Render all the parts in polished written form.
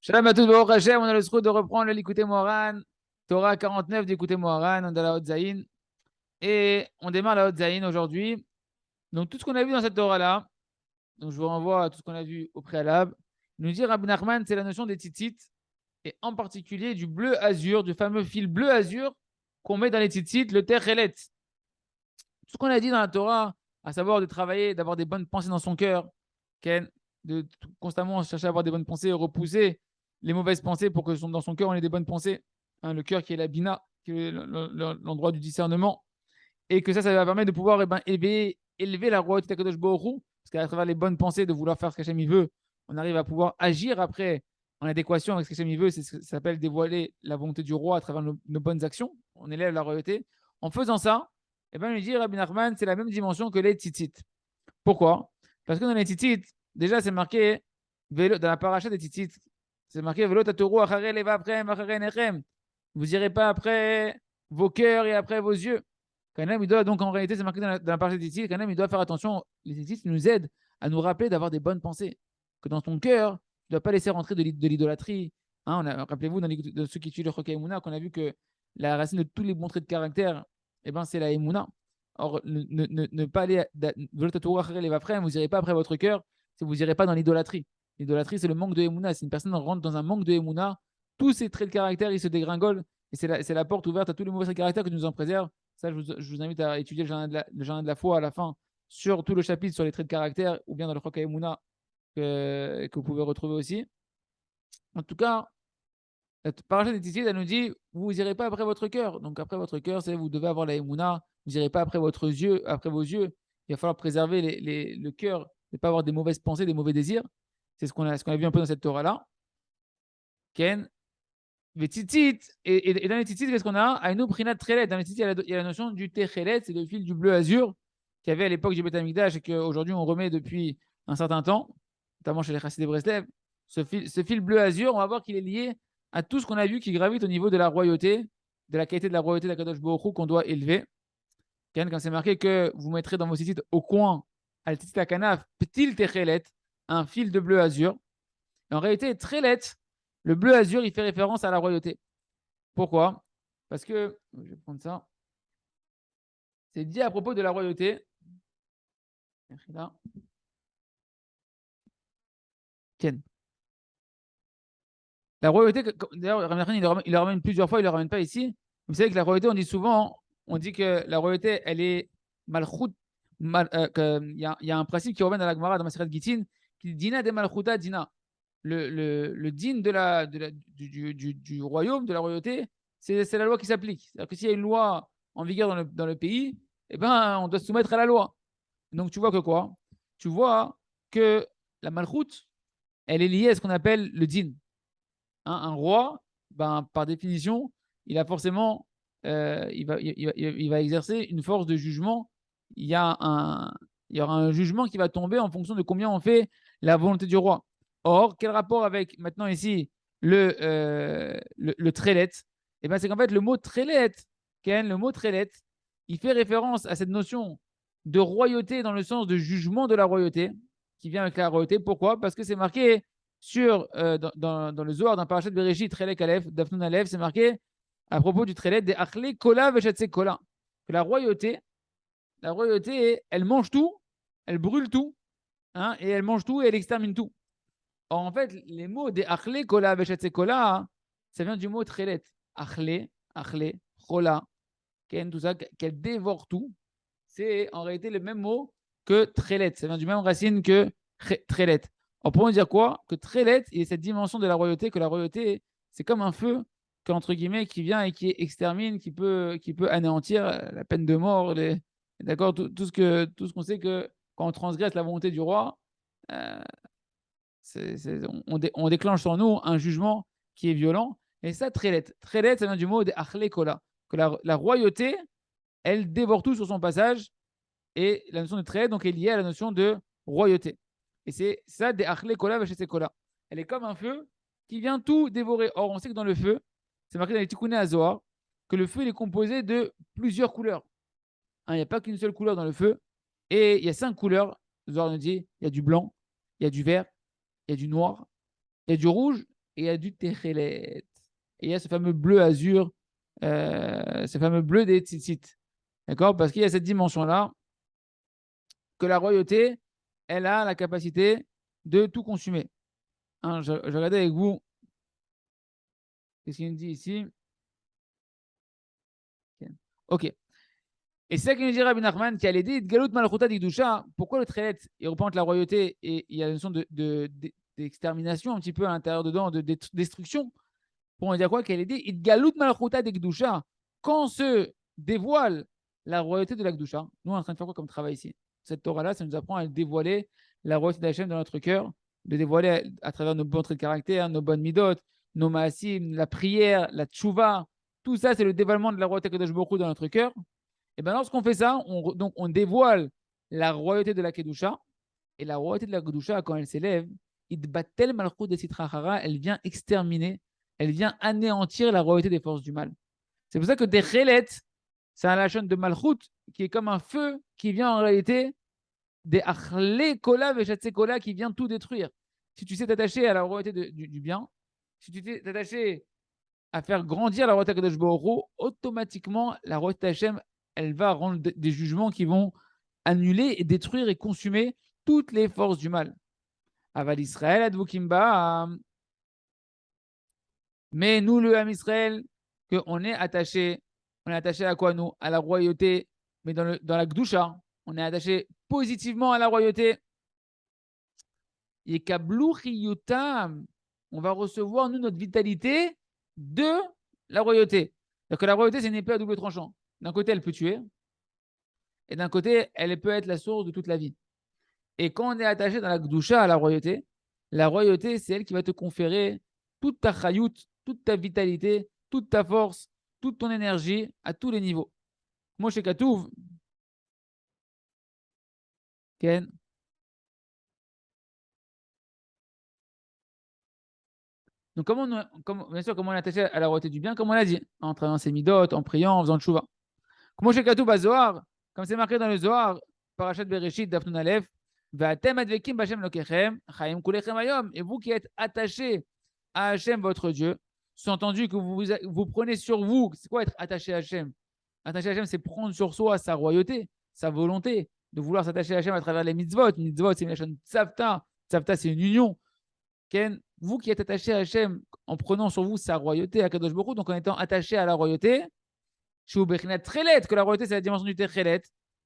Shalom à tous, Baruch Hashem, on a le droit de reprendre le Likutei Moharan, Torah 49 d'Likutei Moharan, on est dans la Haute Zayin, et on démarre la Haute Zayin aujourd'hui. Donc tout ce qu'on a vu dans cette Torah-là, donc je vous renvoie à tout ce qu'on a vu au préalable, il nous dit Rabbi Nachman, c'est la notion des tzitzit, et en particulier du bleu azur, du fameux fil bleu azur qu'on met dans les tzitzit, le terrelet. Tout ce qu'on a dit dans la Torah, à savoir de travailler, d'avoir des bonnes pensées dans son cœur, de constamment chercher à avoir des bonnes pensées, repousser les mauvaises pensées pour que dans son cœur on ait des bonnes pensées. Hein, le cœur qui est la bina, qui est l'endroit du discernement, et que ça va permettre de pouvoir élever la royauté d'Akadosh Baruch Hu, parce qu'à travers les bonnes pensées, de vouloir faire ce qu'Hachem il veut, on arrive à pouvoir agir après en adéquation avec ce qu'Hachem il veut. C'est ce que ça s'appelle dévoiler la volonté du roi à travers nos bonnes actions. On élève la royauté. En faisant ça, eh ben, lui dit Rabbi Nachman, c'est la même dimension que les tzitzit. Pourquoi? Parce que dans les tzitzit, déjà c'est marqué, dans la paracha des tzitzit, c'est marqué Velo tatoro achare leva aprem achare nechem. Vous n'irez pas après vos cœurs et après vos yeux. Quand il doit, donc en réalité, c'est marqué dans la paracha des tzitzit, quand il doit faire attention. Les tzitzit nous aident à nous rappeler d'avoir des bonnes pensées. Que dans ton cœur, tu ne dois pas laisser rentrer de l'idolâtrie. Hein, rappelez-vous, dans ceux qui étudient le Chokei Emouna, qu'on a vu que la racine de tous les bons traits de caractère, eh ben, c'est la Emouna. Or, ne pas aller, vous n'irez pas après votre cœur, si vous n'irez pas dans l'idolâtrie. L'idolâtrie, c'est le manque de Emouna. Si une personne rentre dans un manque de Emouna, tous ses traits de caractère, ils se dégringolent. Et c'est la porte ouverte à tous les mauvais traits de caractère que nous en préserve. Ça, je vous invite à étudier le jardin de la foi à la fin, sur tout le chapitre sur les traits de caractère, ou bien dans le Chokei Emouna, que vous pouvez retrouver aussi. En tout cas, la paracha des Tzitzit, elle nous dit, vous n'irez pas après votre cœur. Donc après votre cœur, c'est vous devez avoir la Emouna. Vous n'irez pas après après vos yeux. Il va falloir préserver le cœur, ne pas avoir des mauvaises pensées, des mauvais désirs. C'est ce qu'on a vu un peu dans cette Torah-là. Ken, les tzitzit, et dans les tzitzit, qu'est-ce qu'on a? Aïnou prinat trelet. Dans les tzitzit, il y a la notion du techelet, c'est le fil du bleu azur qu'il y avait à l'époque du Beth Amikdash et qu'aujourd'hui on remet depuis un certain temps, notamment chez les Chassidés Breslev. Ce fil bleu azur, on va voir qu'il est lié à tout ce qu'on a vu qui gravite au niveau de la royauté, de la qualité de la royauté d'Akadosh Baruch Hu qu'on doit élever. Quand c'est marqué que vous mettrez dans vos tzitzit au coin, al tzitzit akanaf, ptil techelet, un fil de bleu azur. Et en réalité, trelet, le bleu azur, il fait référence à la royauté. Pourquoi? Parce que, je vais prendre ça, c'est dit à propos de la royauté. Ken. La royauté, d'ailleurs, il le ramène plusieurs fois, il ne le ramène pas ici. Vous savez que la royauté, on dit souvent, on dit que la royauté, elle est malchut. Il y a un principe qui revient dans la Gemara, dans Maseret Gitin, qui dit Dina de malchuta dina. Le din du royaume, de la royauté, c'est la loi qui s'applique. C'est-à-dire que s'il y a une loi en vigueur dans le pays, eh ben, on doit se soumettre à la loi. Donc tu vois que quoi? Tu vois que la malchoute, elle est liée à ce qu'on appelle le din. Hein, un roi, ben, par définition, il a forcément, il va exercer une force de jugement. Il y, a un, il y aura un jugement qui va tomber en fonction de combien on fait la volonté du roi. Or, quel rapport avec maintenant ici le trélet? Eh ben, c'est qu'en fait, le mot trélet, le mot trélet, il fait référence à cette notion de royauté dans le sens de jugement de la royauté qui vient avec la royauté. Pourquoi? Parce que c'est marqué dans le Zohar, dans Parashat Bereshit, Trelek Aleph, Dafnun Aleph, c'est marqué à propos du Trelek des Achle Kola Veshatse Kola. Que la royauté, elle mange tout, elle brûle tout, hein, et elle mange tout et elle extermine tout. Or, en fait, les mots des Achle Kola Veshatse Kola, hein, ça vient du mot Trelet. Achle, Kola, tout ça, qu'elle dévore tout. C'est en réalité le même mot que Trelet. Ça vient du même racine que Trelet. On pourrait dire quoi? Que Trelet, il y a cette dimension de la royauté, que la royauté, c'est comme un feu entre guillemets, qui vient et qui extermine, qui peut anéantir la peine de mort, d'accord, tout ce qu'on sait que quand on transgresse la volonté du roi, euh, on déclenche sur nous un jugement qui est violent. Et ça, Trelet. Trelet, ça vient du mot de Achle Kola, que la royauté, elle dévore tout sur son passage. Et la notion de Trelet, donc, est liée à la notion de royauté. Et c'est ça, des Achle Kola Vachese Kola. Elle est comme un feu qui vient tout dévorer. Or, on sait que dans le feu, c'est marqué dans les Tikkuné Azohar, que le feu il est composé de plusieurs couleurs. Hein, il n'y a pas qu'une seule couleur dans le feu. Et il y a 5 couleurs. Le Zohar nous dit il y a du blanc, il y a du vert, il y a du noir, il y a du rouge et il y a du Techelet. Et il y a ce fameux bleu azur, ce fameux bleu des tzitzit. D'accord? Parce qu'il y a cette dimension-là que la royauté, elle a la capacité de tout consumer. Hein, je regardais avec vous. Qu'est-ce qu'il nous dit ici? Ok. Et c'est ça qu'il nous dit Rabbi Nachman, qui a l'idée de Galut Malchuta d'Ikdusha. Pourquoi le Tchelet, il représente la royauté et il y a une notion d'extermination un petit peu à l'intérieur dedans, de destruction. Pour dire quoi? Quelle idée? Il Galut Malchuta d'Ikdusha. Quand se dévoile la royauté de l'Akdusha, nous on est en train de faire quoi comme travail ici? Cette Torah-là, ça nous apprend à dévoiler la royauté d'Hachem dans notre cœur, de dévoiler à travers nos bons traits de caractère, nos bonnes midot, nos maasim, la prière, la tchouva. Tout ça, c'est le dévoilement de la royauté de Baruch Hu dans notre cœur. Et bien, lorsqu'on fait ça, on dévoile la royauté de la Kedusha. Et la royauté de la Kedusha, quand elle s'élève, elle vient exterminer, elle vient anéantir la royauté des forces du mal. C'est pour ça que des Chelet, c'est un lachon de Malchut, qui est comme un feu qui vient en réalité des Achle Kola Veshatse Kola, qui vient tout détruire. Si tu sais t'attacher à la royauté du bien, si tu sais t'attacher à faire grandir la royauté de Baruch, automatiquement, la royauté d'Hachem, elle va rendre des jugements qui vont annuler et détruire et consumer toutes les forces du mal. Aval Israël, Advokimba. Mais nous, le Ham Israël, on est attaché à quoi nous? À la royauté, mais dans la Gdusha, on est attaché positivement à la royauté. On va recevoir, nous, notre vitalité de la royauté. Donc la royauté, c'est une épée à double tranchant. D'un côté, elle peut tuer, et d'un côté, elle peut être la source de toute la vie. Et quand on est attaché dans la Gdusha à la royauté, c'est elle qui va te conférer toute ta chayout, toute ta vitalité, toute ta force, toute ton énergie à tous les niveaux. Moshe Katouv, Ken. Donc, bien sûr, comment on est attaché à la royauté du bien, comme on l'a dit, en travaillant ses midot, en priant, en faisant le chouva. Moshe Katouv à Zohar, comme c'est marqué dans le Zohar, Parashat Bereshit, Dafnun Aleph, et vous qui êtes attachés à Hachem, votre Dieu, sous-entendu que vous prenez sur vous. C'est quoi être attaché à Hachem? Attaché à Hachem, c'est prendre sur soi sa royauté, sa volonté, de vouloir s'attacher à Hachem à travers les mitzvot. Mitzvot, c'est une chaîne tzavta. Tzavta, c'est une union. Ken, vous qui êtes attaché à Hachem en prenant sur vous sa royauté, à Kadosh Baruch Hu, donc en étant attaché à la royauté, que la royauté, c'est la dimension du Techelet,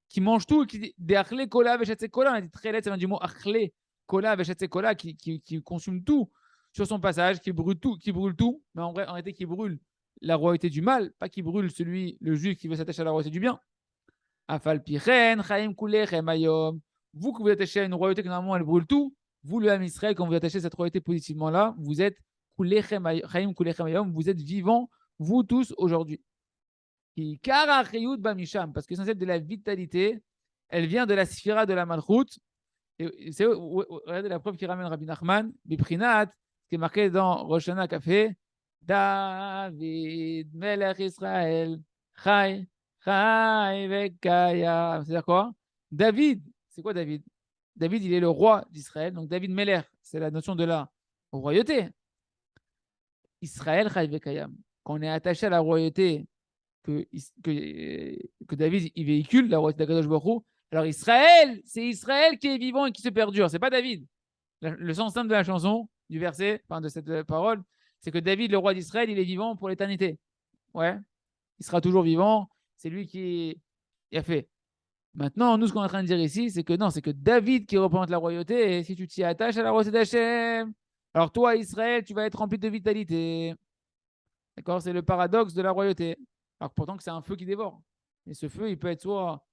qui mange tout, qui dit des achle kola veshatse kola. On a dit Techelet, ça vient du mot achle kola veshatse kola, qui consume tout sur son passage, qui brûle tout, mais en réalité, qui brûle la royauté du mal, pas qui brûle le juif qui veut s'attacher à la royauté du bien. Afal pichen, chaim kulechem ayom. Vous que vous êtes attaché à une royauté que normalement elle brûle tout, vous le Ham Israël, quand vous attachez à cette royauté positivement là, vous êtes chaim kulechem ayom, vous êtes vivants, vous tous aujourd'hui. Parce que l'essentiel de la vitalité, elle vient de la sphira de la malchut. Et c'est regardez la preuve qui ramène Rabbi Nachman, Biprinat, ce qui est marqué dans Rosh Hashanah Café, David, Melech Israël, Chai, Chai Vekaya. C'est-à-dire quoi? David, c'est quoi David? David, il est le roi d'Israël. Donc David Melech, c'est la notion de la royauté. Israël, Chai Vekayam. Quand on est attaché à la royauté que David il véhicule, la royauté d'Akadosh Baruch Hu. Alors Israël, c'est Israël qui est vivant et qui se perdure, c'est pas David. Le sens simple de la chanson, du verset, enfin de cette parole, c'est que David, le roi d'Israël, il est vivant pour l'éternité. Ouais, il sera toujours vivant, c'est lui qui a fait. Maintenant, nous, ce qu'on est en train de dire ici, c'est que non, c'est que David qui représente la royauté, et si tu t'y attaches à la royauté d'Hachem, alors toi, Israël, tu vas être rempli de vitalité. D'accord? C'est le paradoxe de la royauté. Alors pourtant que c'est un feu qui dévore. Et ce feu, il peut être soit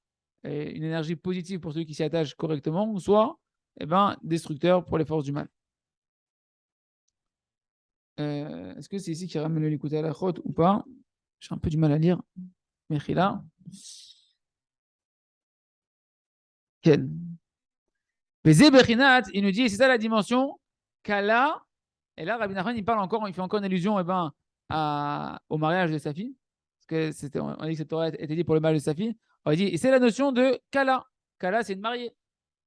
une énergie positive pour celui qui s'y attache correctement, ou soit destructeur pour les forces du mal. Est-ce que c'est ici qui ramène le l'écoute à la chôte ou pas? J'ai un peu du mal à lire. Mechila. Ken. Il nous dit, c'est ça la dimension, Kala. Et là, Rabbi Nachman, il fait encore une allusion au mariage de sa fille. Parce que on dit que cette Torah était dit pour le mariage de sa fille. On dit, et c'est la notion de Kala. Kala, c'est une mariée.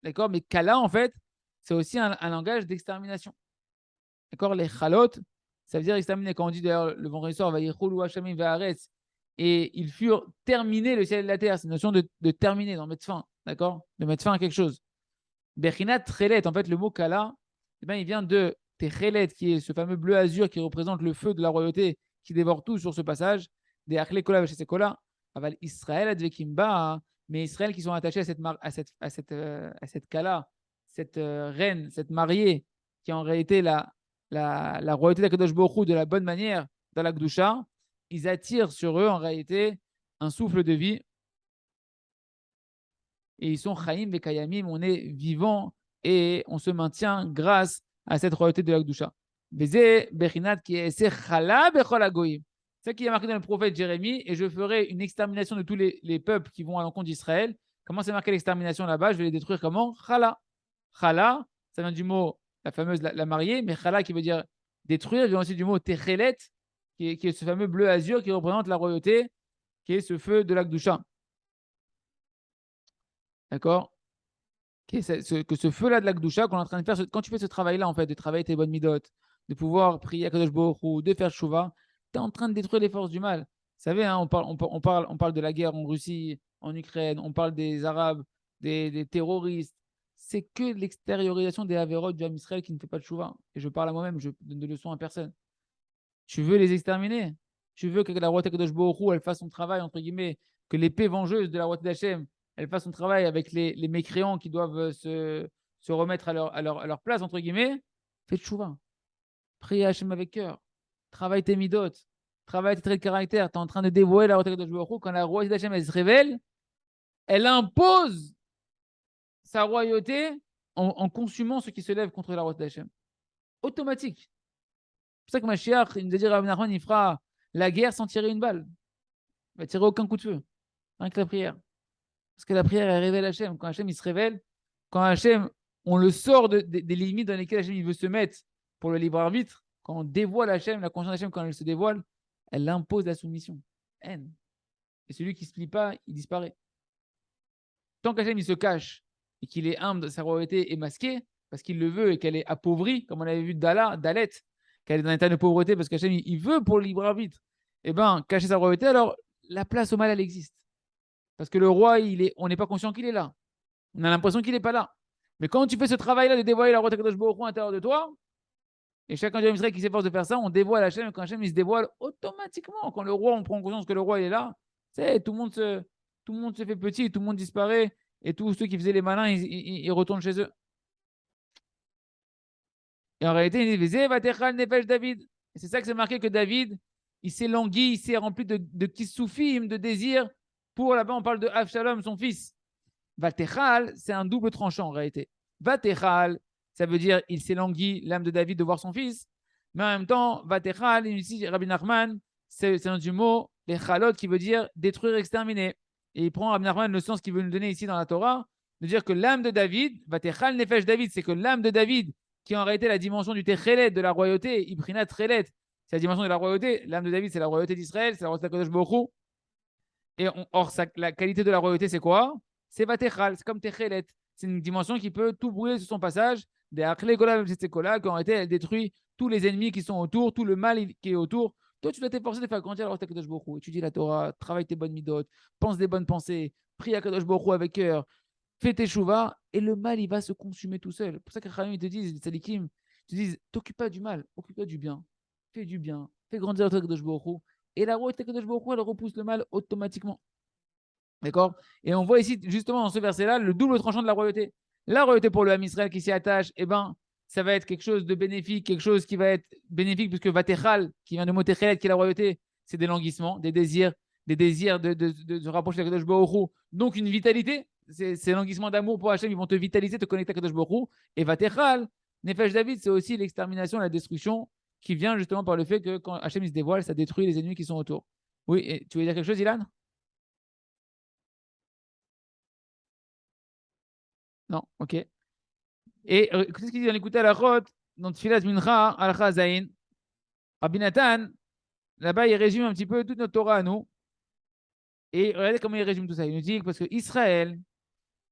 D'accord? Mais Kala, en fait, c'est aussi un langage d'extermination. D'accord? Les Chalot, Ça veut dire exterminer. Quand on dit d'ailleurs le vendredi soir, et ils furent terminés le ciel et la terre. C'est une notion de terminer, d'en mettre fin, d'accord? De mettre fin à quelque chose. Bechinat Trelet, en fait, le mot Kala, eh ben, il vient de Techelet, qui est ce fameux bleu azur qui représente le feu de la royauté qui dévore tout sur ce passage. Des Achle Kola Veshesekola, Aval Israël Advekimba, mais Israël qui sont attachés à cette Kala, cette reine, cette mariée, qui est en réalité la royauté d'Akadosh Baruch Hu de la bonne manière dans la Gdusha, ils attirent sur eux en réalité un souffle de vie et ils sont Chaim Vekayamim, on est vivant et on se maintient grâce à cette royauté de la Gdusha. Veze Bechinat qui est Chala Bechol Agoyim. C'est ça qui est marqué dans le prophète Jérémie, et je ferai une extermination de tous les peuples qui vont à l'encontre d'Israël. Comment c'est marqué l'extermination là-bas? Je vais les détruire comment? Chala. Chala, ça vient du mot, la fameuse la mariée, mais Chala qui veut dire détruire, vient aussi du mot Techelet, qui est ce fameux bleu azur qui représente la royauté, qui est ce feu de l'Akdusha. D'accord? Que ce feu-là de l'Akdusha qu'on est en train de faire, quand tu fais ce travail-là, en fait, de travailler tes bonnes midotes, de pouvoir prier à Kadosh Baruch Hu, de faire Shuvah, tu es en train de détruire les forces du mal. Vous savez, hein, on parle de la guerre en Russie, en Ukraine, on parle des Arabes, des terroristes. C'est que l'extériorisation des Averot du Ham Israël qui ne fait pas de Shuvah. Et je parle à moi-même, je donne des leçons à personne. Tu veux les exterminer. Tu veux que la royauté Kadosh Baruch Hu, elle fasse son travail, entre guillemets, que l'épée vengeuse de la royauté d'Hachem, elle fasse son travail avec les mécréants qui doivent se remettre à leur place, entre guillemets. Fais tchouva. Prie à Hachem avec cœur. Travaille tes midot. Travaille tes traits de caractère. Tu es en train de dévoiler la royauté Kadosh Baruch Hu. Quand la royauté d'Hachem, elle se révèle, elle impose sa royauté en consumant ceux qui se lèvent contre la royauté d'Hachem. Automatique. C'est pour ça que Mashiach, il nous a dit, Rabbi Nachman, il fera la guerre sans tirer une balle. Il va tirer aucun coup de feu. Rien que la prière. Parce que la prière, elle révèle Hachem. Quand Hachem, il se révèle, quand Hachem, on le sort des limites dans lesquelles Hachem il veut se mettre pour le libre arbitre, quand on dévoile Hachem, la conscience d'Hachem, quand elle se dévoile, elle impose la soumission. Haine. Et celui qui ne se plie pas, il disparaît. Tant qu'Hachem, il se cache et qu'il est humble, sa royauté est masquée, parce qu'il le veut et qu'elle est appauvrie, comme on avait vu Dalet, qu'elle est dans un état de pauvreté, parce qu'Hachem, il veut pour le libre arbitre, eh bien, cacher sa royauté, alors la place au mal, elle existe. Parce que le roi, on n'est pas conscient qu'il est là. On a l'impression qu'il n'est pas là. Mais quand tu fais ce travail-là de dévoiler la royauté de Kadosh Baruch Hu à l'intérieur de toi, et chacun du Israël qui s'efforce de faire ça, on dévoile Hachem, et quand Hachem il se dévoile automatiquement, quand le roi, on prend conscience que le roi il est là, tout le monde se fait petit, tout le monde disparaît, et tous ceux qui faisaient les malins, ils retournent chez eux. Et en réalité, il dit David. Et c'est ça que c'est marqué que David, il s'est langui, il s'est rempli de kissoufim, de désirs. Pour là-bas, on parle de Avshalom, son fils. Vatechal, c'est un double tranchant en réalité. Vatechal, ça veut dire il s'est langui, l'âme de David, de voir son fils. Mais en même temps, Vatechal, ici, Rabbi Nachman, c'est un du mot, les chalot, qui veut dire détruire, exterminer. Et il prend Rabbi Nachman le sens qu'il veut nous donner ici dans la Torah, de dire que l'âme de David, Vatechal Nefesh David, c'est que l'âme de David, qui est en réalité la dimension du Techelet, de la royauté, Ibrinat Trelet, c'est la dimension de la royauté. L'âme de David, c'est la royauté d'Israël, c'est la royauté de Kadosh Baruch Hu. Et la qualité de la royauté, c'est quoi? C'est Vatechal, c'est comme Techelet. C'est une dimension qui peut tout brûler sur son passage. Des Akhle Gola, qu'en réalité, elle détruit tous les ennemis qui sont autour, tout le mal qui est autour. Toi, tu dois t'efforcer de faire grandir la royauté de Kadosh Baruch Hu. Étudie la Torah, travaille tes bonnes midotes, pense des bonnes pensées, prie à Kadosh Baruch Hu avec cœur, fais tes chouvas, et le mal, il va se consumer tout seul. C'est pour ça que les ils te disent, les tzadikim, ils te disent, t'occupe pas du mal, occupe-toi du bien. Fais du bien, fais grandir la Torah de Kadosh Baruch Hu. Et la royauté de Kadosh Baruch Hu, elle repousse le mal automatiquement. D'accord? Et on voit ici, justement, dans ce verset-là, le double tranchant de la royauté. La royauté pour le Ham Israël qui s'y attache, eh ben, ça va être quelque chose de bénéfique, quelque chose qui va être bénéfique, puisque Vatechal, qui vient de mot Techelet, qui est la royauté, c'est des languissements, des désirs de se rapprocher de Kadosh Baruch Hu. Donc, une vitalité, ces languissements d'amour pour Hachem, ils vont te vitaliser, te connecter à Kadosh Baruch Hu. Et Vatechal, Nefesh David, c'est aussi l'extermination, la destruction, qui vient justement par le fait que quand Hachem il se dévoile, ça détruit les ennemis qui sont autour. Oui, et tu veux dire quelque chose, Ilan? Non, ok. Et qu'est-ce qu'il dit dans l'écouter à la Chot, dans Tfilat Mincha, Al Zain, Rabbi Nathan, là-bas, il résume un petit peu toute notre Torah à nous. Et regardez comment il résume tout ça. Il nous dit que parce que Israël,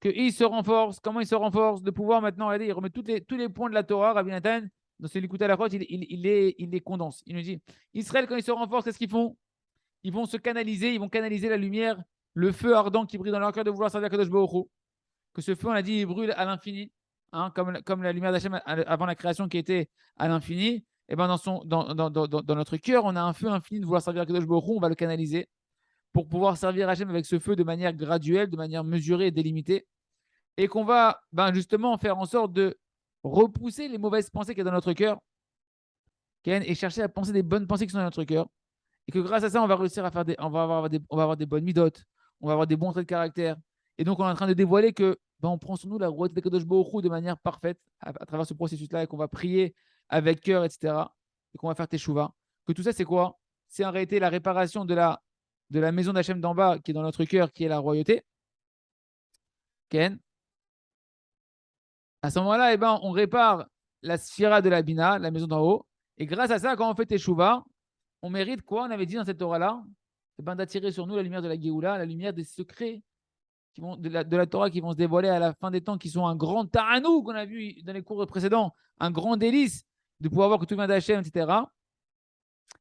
qu'il se renforce, comment il se renforce, de pouvoir maintenant, regardez, il remet tous les points de la Torah, Rabbi Nathan, dans ce Likutei Halachot, il les condense. Il nous dit, Israël, quand ils se renforcent, qu'est-ce qu'ils font? Ils vont se canaliser, ils vont canaliser la lumière, le feu ardent qui brille dans leur cœur de vouloir servir Kadosh Baruch Hu. Que ce feu, on a dit, il brûle à l'infini, hein, comme la lumière d'Hachem avant la création qui était à l'infini. Et ben dans notre cœur, on a un feu infini de vouloir servir Kadosh Baruch Hu, on va le canaliser pour pouvoir servir Hachem avec ce feu de manière graduelle, de manière mesurée et délimitée. Et qu'on va justement faire en sorte de repousser les mauvaises pensées qu'il y a dans notre cœur et chercher à penser des bonnes pensées qui sont dans notre cœur. Et que grâce à ça, on va réussir à faire on va avoir des bonnes midotes, on va avoir des bons traits de caractère. Et donc, on est en train de dévoiler que on prend sur nous la royauté de Kadosh Baruch Hu de manière parfaite à travers ce processus-là et qu'on va prier avec cœur, etc. Et qu'on va faire teshuva. Que tout ça, c'est quoi? C'est en réalité la réparation de la maison d'Hachem d'en bas qui est dans notre cœur, qui est la royauté. Ken. À ce moment-là, on répare la sphira de la Bina, la maison d'en haut. Et grâce à ça, quand on fait teshuva, on mérite quoi? On avait dit dans cette Torah-là, d'attirer sur nous la lumière de la Géoula, la lumière des secrets de la Torah qui vont se dévoiler à la fin des temps, qui sont un grand taranou qu'on a vu dans les cours précédents, un grand délice de pouvoir voir que tout vient d'Hachem, etc.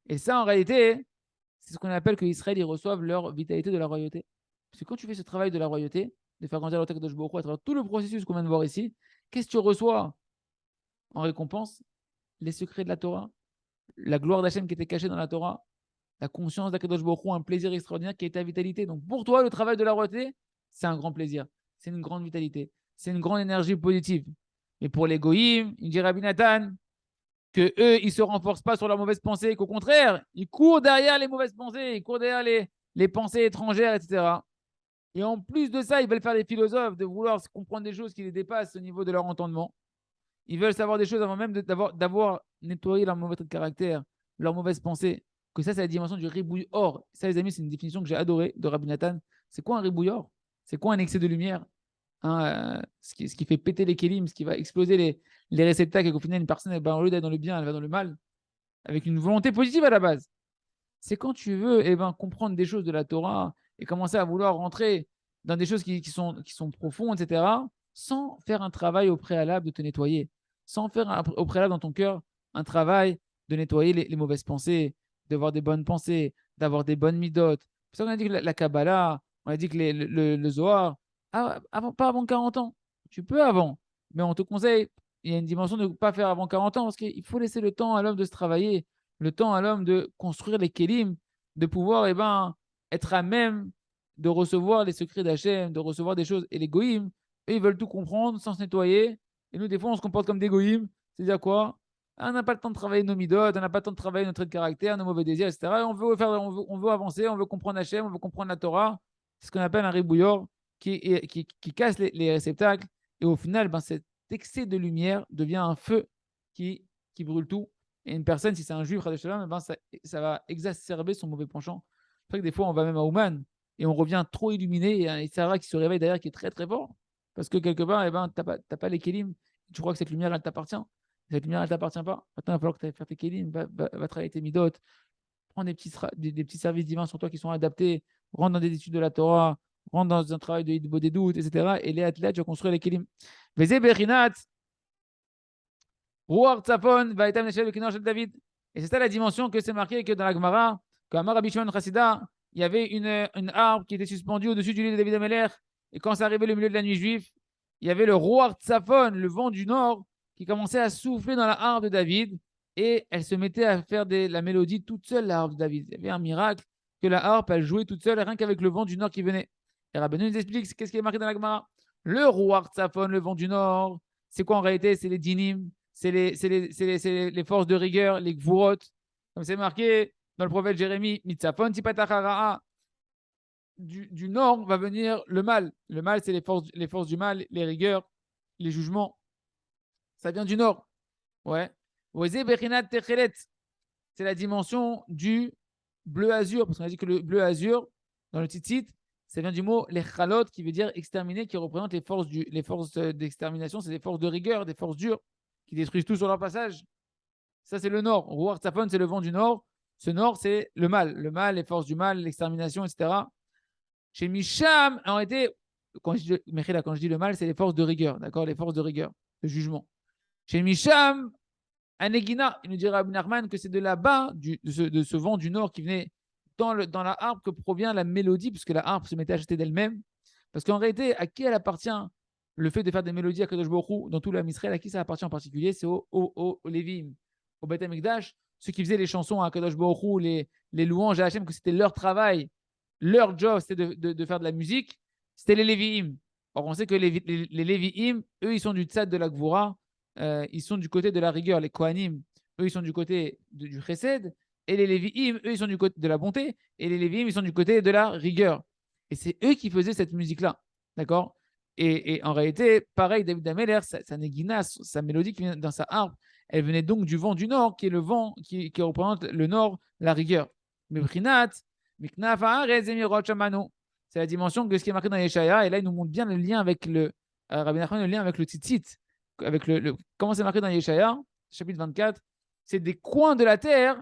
Et ça, en réalité, c'est ce qu'on appelle que Israël, ils reçoivent leur vitalité de la royauté. Parce que quand tu fais ce travail de la royauté, de faire grandir le Kadosh de Baruch Hu à travers tout le processus qu'on vient de voir ici, qu'est-ce que tu reçois en récompense? Les secrets de la Torah, la gloire d'Hachem qui était cachée dans la Torah, la conscience d'Akadosh Baruch Hu, un plaisir extraordinaire qui est ta vitalité. Donc pour toi, le travail de la royauté, c'est un grand plaisir, c'est une grande vitalité, c'est une grande énergie positive. Mais pour les goïms, il dit Rabbi Nathan, que eux, ils ne se renforcent pas sur leurs mauvaises pensées, qu'au contraire, ils courent derrière les mauvaises pensées, ils courent derrière les pensées étrangères, etc. Et en plus de ça, ils veulent faire des philosophes, de vouloir comprendre des choses qui les dépassent au niveau de leur entendement. Ils veulent savoir des choses avant même d'avoir nettoyé leur mauvais trait de caractère, leurs mauvaises pensées. Que ça, c'est la dimension du ribouille or. Ça, les amis, c'est une définition que j'ai adorée de Rabbi Nathan. C'est quoi un ribouille or? C'est quoi un excès de lumière? Ce qui fait péter les kélim, ce qui va exploser les réceptacles et qu'au final, une personne, au lieu d'être dans le bien, elle va dans le mal, avec une volonté positive à la base. C'est quand tu veux comprendre des choses de la Torah et commencer à vouloir rentrer dans des choses qui sont profondes, etc., sans faire un travail au préalable de te nettoyer, sans faire au préalable dans ton cœur un travail de nettoyer les mauvaises pensées, d'avoir des bonnes pensées, d'avoir des bonnes midotes. C'est pour ça qu'on a dit que la Kabbalah, on a dit que le Zohar, pas avant 40 ans. Tu peux avant, mais on te conseille, il y a une dimension de ne pas faire avant 40 ans parce qu'il faut laisser le temps à l'homme de se travailler, le temps à l'homme de construire les kélim, de pouvoir être à même de recevoir les secrets d'Hachem, de recevoir des choses. Et les goïms, eux, ils veulent tout comprendre sans se nettoyer. Et nous, des fois, on se comporte comme des goïms. C'est-à-dire quoi? On n'a pas le temps de travailler nos midotes, on n'a pas le temps de travailler notre trait de caractère, nos mauvais désirs, etc. Et on veut avancer, on veut comprendre Hachem, on veut comprendre la Torah. C'est ce qu'on appelle un ribouilleur qui casse les réceptacles. Et au final, cet excès de lumière devient un feu qui brûle tout. Et une personne, si c'est un juif, ça va exacerber son mauvais penchant. C'est vrai que des fois, on va même à Ouman et on revient trop illuminé. Et un Sarah qui se réveille derrière, qui est très très fort. Parce que quelque part, tu n'as pas les kélim. Tu crois que cette lumière, elle t'appartient. Cette lumière, elle ne t'appartient pas. Maintenant, il va falloir que tu ailles faire tes kélim, va travailler tes midotes, prends des petits services divins sur toi qui sont adaptés, rentre dans des études de la Torah, rentre dans un travail de Hidbo des doutes, etc. Et les athlètes, tu vas construire les kélim. Vezé Berinat, Ruach Tzafon, Vaetam Neshel Bekinor Shel David. Et c'est ça la dimension que c'est marqué que dans la Gemara, qu'à Rabbi Shimon Chassida, il y avait une arbre qui était suspendue au-dessus du lit de David Ameler. Et quand ça arrivait le milieu de la nuit juive, il y avait le Ruach Tzafon, le vent du nord, qui commençait à souffler dans la harpe de David. Et elle se mettait à faire la mélodie toute seule, la harpe de David. Il y avait un miracle que la harpe, elle jouait toute seule, rien qu'avec le vent du nord qui venait. Et Rabbeinu nous explique qu'est-ce qui est marqué dans la Gemara. Le Ruach Tzafon, le vent du nord, c'est quoi en réalité? C'est les dinim, c'est les forces de rigueur, les gvurot. Comme c'est marqué dans le prophète Jérémie, Mitzapon tipatachara'a. Du nord va venir le mal. Le mal, c'est les forces du mal, les rigueurs, les jugements. Ça vient du nord. Ouais. C'est la dimension du bleu azur. Parce qu'on a dit que le bleu azur, dans le tzitzit, ça vient du mot lechalot, qui veut dire exterminer, qui représente les forces d'extermination. C'est des forces de rigueur, des forces dures, qui détruisent tout sur leur passage. Ça, c'est le nord. Ruach Tzafon, c'est le vent du nord. Ce nord, c'est le mal. Le mal, les forces du mal, l'extermination, etc. Chez Misham, en réalité, quand je dis le mal, c'est les forces de rigueur, d'accord? Les forces de rigueur, de jugement. Chez Misham, Anegina, il nous dira Rabbi Nachman que c'est de là-bas, de ce vent du nord qui venait dans la harpe que provient la mélodie, puisque la harpe se mettait à jeter d'elle-même. Parce qu'en réalité, à qui elle appartient le fait de faire des mélodies à Kadosh Baruch Hu, dans tout l'Amisraël, à qui ça appartient en particulier? C'est aux Lévim, au Beth Amikdash, ceux qui faisaient les chansons à Kadosh Baruch Hu, les louanges à Hachem, que c'était leur travail, leur job, c'était de faire de la musique, c'était les Lévi'im. Or, on sait que les Lévi'im, eux, ils sont du tzad de la Gvura, ils sont du côté de la rigueur. Les Kohanim, eux, ils sont du côté du Chesed, et les Lévi'im, eux, ils sont du côté de la bonté, et les Lévi'im, ils sont du côté de la rigueur. Et c'est eux qui faisaient cette musique-là. D'accord? Et en réalité, pareil, David Ameller, sa négina, sa mélodie qui vient dans sa harpe, elle venait donc du vent du nord, qui est le vent qui représente le nord, la rigueur. Mais Brinat, Miknaf Haaretz Emirot Shamanu. C'est la dimension de ce qui est marqué dans Yeshaya. Et là, il nous montre bien le lien avec Rabbi Nachman, le lien avec le tzitzit. Avec comment c'est marqué dans Yeshaya, chapitre 24. C'est des coins de la terre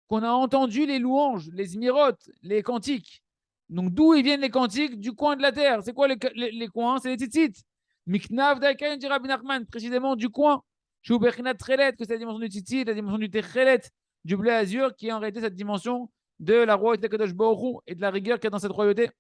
qu'on a entendu les louanges, les imirotes, les cantiques. Donc, d'où ils viennent les cantiques? Du coin de la terre. C'est quoi les coins? C'est les tzitzit. Miknaf Daikain, dit Rabbi Nachman, précisément du coin. Shubechinat Trelet, que c'est la dimension du tzitzit, la dimension du techelet, du blé azur, qui est en réalité cette dimension de la royauté de Kadosh Baruch Hu et de la rigueur qu'il y a dans cette royauté.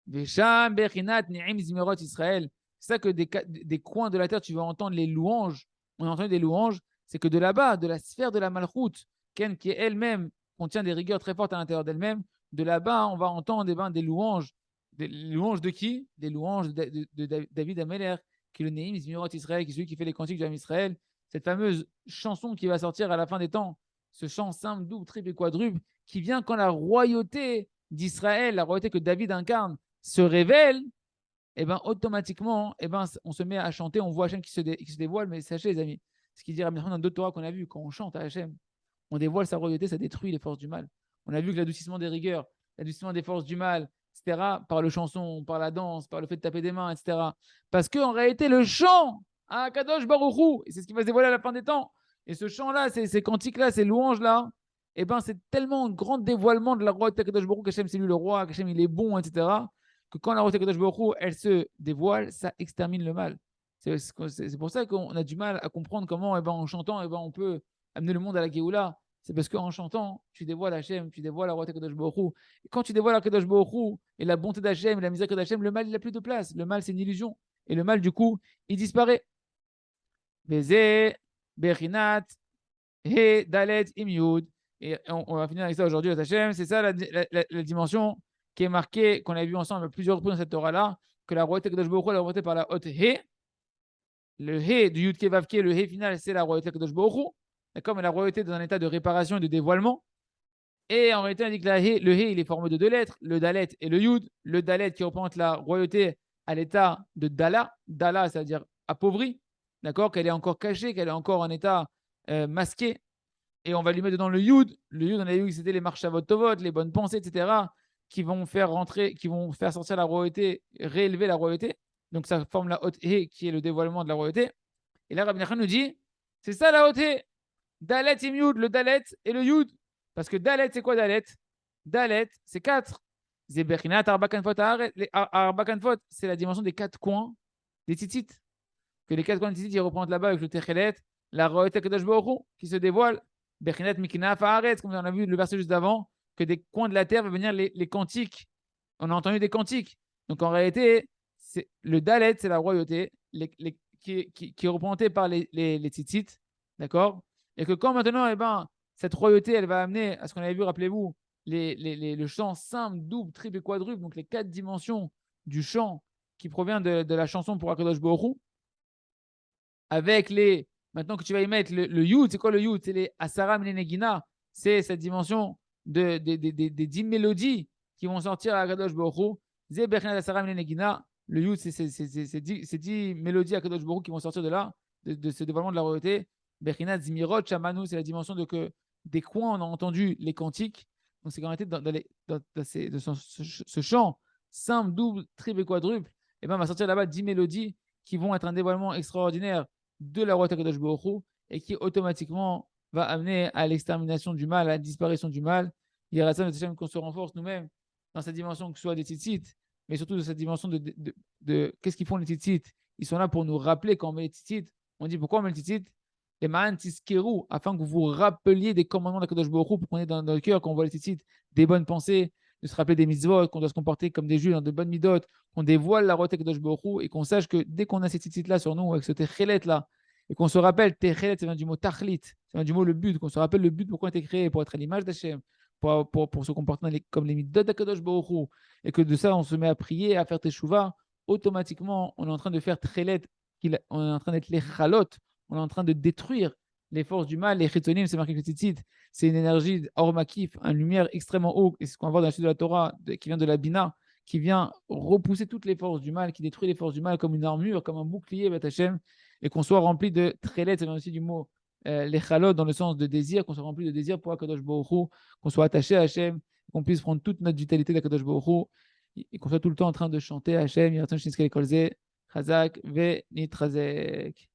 Vesham Bechinat Ni'im Zimerot Israël. C'est ça que des coins de la terre, tu vas entendre les louanges. On a entendu des louanges. C'est que de là-bas, de la sphère de la Malchut, qui elle-même contient des rigueurs très fortes à l'intérieur d'elle-même, de là-bas, on va entendre des louanges. Des louanges de qui? Des louanges de David Ameller, qui est le Neim Zimerot Israël, qui est celui qui fait les cantiques de Israël. Cette fameuse chanson qui va sortir à la fin des temps, ce chant simple, double, triple et quadruple, qui vient quand la royauté d'Israël, la royauté que David incarne, se révèle, et ben automatiquement, et ben on se met à chanter, on voit Hachem qui se dévoile, mais sachez les amis, ce qu'il dit dans d'autres Torah qu'on a vu, quand on chante à Hachem, on dévoile sa royauté, ça détruit les forces du mal. On a vu que l'adoucissement des rigueurs, l'adoucissement des forces du mal, etc., par le chanson, par la danse, par le fait de taper des mains, etc. Parce qu'en réalité, le chant à Kadosh Baruch Hu, et c'est ce qui va se dévoiler à la fin des temps, et ce chant-là, ces cantiques-là, ces louanges-là, et ben c'est tellement un grand dévoilement de la royauté de Kadosh Baruch Hu, qu'Hachem c'est lui le roi, qu'Hachem il est bon, etc., que quand la royauté de Kadosh Baruch Hu, elle se dévoile, ça extermine le mal. C'est pour ça qu'on a du mal à comprendre comment, eh ben, en chantant, eh ben, on peut amener le monde à la Géoula. C'est parce qu'en chantant, tu dévoiles Hachem, tu dévoiles la royauté de Kadosh Baruch Hu. Et quand tu dévoiles la Kadosh Baruch Hu et la bonté d'Hachem et la miséricorde d'Hachem, le mal, il n'a plus de place. Le mal, c'est une illusion. Et le mal, du coup, il disparaît. Bézé, Bechinat, He, Dalet, Im, Et on va finir avec ça aujourd'hui, Hachem. C'est ça la dimension qui est marquée, qu'on a vu ensemble à plusieurs reprises dans cette Torah-là, que la royauté de Kadosh Baruch Hu, la royauté par la haute He. Le He du Yud Vavke, le He final, c'est la royauté de Kadosh Baruch Hu. D'accord, mais la royauté est dans un état de réparation et de dévoilement. Et en réalité, on dit que le He, il est formé de deux lettres, le Dalet et le Yud. Le Dalet qui représente la royauté à l'état de Dala. Dala, c'est-à-dire appauvri. D'accord, qu'elle est encore cachée, qu'elle est encore en état masqué. Et on va lui mettre dedans le Yud. Le Yud, on a vu que c'était les marchavot tovot, les bonnes pensées, etc., qui vont faire rentrer, qui vont faire sortir la royauté, réélever la royauté. Donc ça forme la haute He, qui est le dévoilement de la royauté. Et là, Rabbi Nachman nous dit, c'est ça la haute He. Dalet im Yud, le Dalet et le Yud. Parce que Dalet, c'est quoi Dalet? Dalet, c'est 4. Zebechinat, Arbakanfot, Arbakanfot, c'est la dimension des 4 coins des titites. Que les 4 coins des titites, ils représentent là-bas avec le Techelet, la royauté Kadosh Baruch Hu, qui se dévoile. Bechinat, Mikinaf, Haaretz, comme on a vu le verset juste avant, que des coins de la terre vont venir les cantiques. On a entendu des cantiques. Donc en réalité, le Dalet, c'est la royauté qui est représentée par les titites. D'accord? Et que quand maintenant, eh ben, cette royauté, elle va amener à ce qu'on avait vu, rappelez-vous, le chant simple, double, triple et quadruple, donc les 4 dimensions du chant qui provient de la chanson pour Akadosh Baruch Hu, avec maintenant que tu vas y mettre le Yud, c'est quoi le Yud? C'est les Asara Menegina, c'est cette dimension des 10 mélodies qui vont sortir à Akadosh Baruch Hu. Zebechinat Asara Menegina, le Yud, c'est 10 mélodies à Akadosh Baruch Hu qui vont sortir de là, de ce dévoilement de la royauté. Bechinat Zimirot, Shamanu, c'est la dimension des coins, on a entendu les cantiques. Donc, c'est qu'en réalité, ce chant simple, double, triple et quadruple, et ben, on va sortir là-bas 10 mélodies qui vont être un dévoilement extraordinaire de la royauté Kadosh Baruch Hu et qui automatiquement va amener à l'extermination du mal, à la disparition du mal. Il y aura ça, qu'on se renforce nous-mêmes dans cette dimension, que ce soit des tzitzit, mais surtout de cette dimension de qu'est-ce qu'ils font les tzitzit. Ils sont là pour nous rappeler quand on met les tzitzit. On dit pourquoi on met les tzitzit? les Ma'an Tiskeru, afin que vous vous rappeliez des commandements de la Kadosh Baruch Hu, pour qu'on ait dans le cœur, qu'on voit les tzitzit, des bonnes pensées, de se rappeler des mitzvot, qu'on doit se comporter comme des juifs dans de bonnes midot, qu'on dévoile la route de Kadosh Baruch Hu, et qu'on sache que dès qu'on a ces tzitzit-là sur nous, avec ce techelet-là, et qu'on se rappelle, techelet, ça vient du mot tachlit, ça vient du mot le but, qu'on se rappelle le but pourquoi on a été créé, pour être à l'image d'Hachem, pour se comporter comme les midot de Kadosh Baruch Hu, et que de ça, on se met à prier, à faire teshuva, automatiquement, on est en train de faire tchelet, on est en train d'être les chalot, on est en train de détruire les forces du mal, les chitonim, c'est marqué que c'est une énergie or makif, une lumière extrêmement haute, et c'est ce qu'on va voir dans la suite de la Torah, qui vient de la Bina, qui vient repousser toutes les forces du mal, qui détruit les forces du mal comme une armure, comme un bouclier, Beth Hashem, et qu'on soit rempli de tchelet, ça vient aussi du mot les chalot, dans le sens de désir, qu'on soit rempli de désir pour Akadosh Baruch Hu, qu'on soit attaché à Hashem, qu'on puisse prendre toute notre vitalité d'Akadosh Baruch Hu, et qu'on soit tout le temps en train de chanter Hashem, Yiratzon Shinskei Kolze, Chazak, Ve Nitrazek.